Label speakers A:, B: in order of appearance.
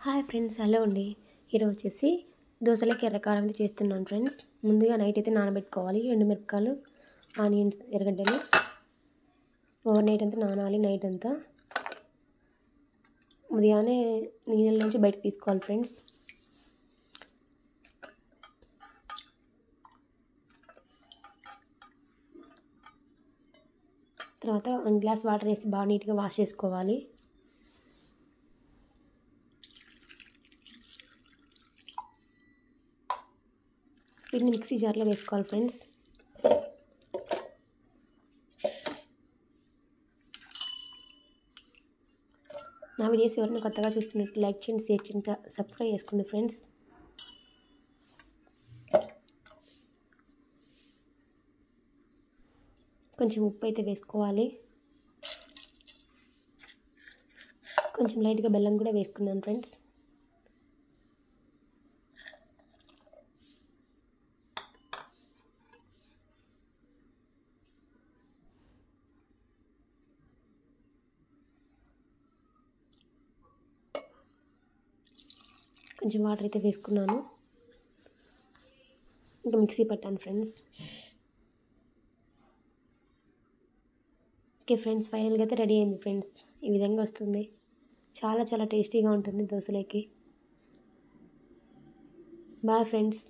A: Hi friends, hello అండి. ఈరోజు వచ్చేసి దోశలకి ఎర్రకారం చేస్తున్నాను ఫ్రెండ్స్. ముందుగా నైట్ అయితే నానబెట్టుకోవాలి. ఎండుమిరపకాయలు, ఆనియన్స్, ఎర్రగడ్డలు ఓవర్ నైట్ అంతా నానాలి. నైట్ అంతా ఉదయాన్నే నీళ్ళ నుంచి బయటకు తీసుకోవాలి ఫ్రెండ్స్. తర్వాత 1 గ్లాస్ వాటర్ వేసి బాగా నీట్గా వాష్ చేసుకోవాలి. వీటిని మిక్సీ జార్లో వేసుకోవాలి ఫ్రెండ్స్. నా వీడియోస్ ఎవరైనా కొత్తగా చూస్తున్నట్టు లైక్ చేయండి, షేర్ చేయండి, సబ్స్క్రైబ్ చేసుకోండి ఫ్రెండ్స్. కొంచెం ఉప్పు అయితే వేసుకోవాలి. కొంచెం లైట్గా బెల్లం కూడా వేసుకున్నాను ఫ్రెండ్స్. కొంచెం వాటర్ అయితే వేసుకున్నాను. ఇంకా మిక్సీ పట్టాను ఫ్రెండ్స్. ఓకే ఫ్రెండ్స్, ఫైనల్గా అయితే రెడీ అయింది ఫ్రెండ్స్. ఈ విధంగా వస్తుంది. చాలా చాలా టేస్టీగా ఉంటుంది దోశలోకి. Bye friends.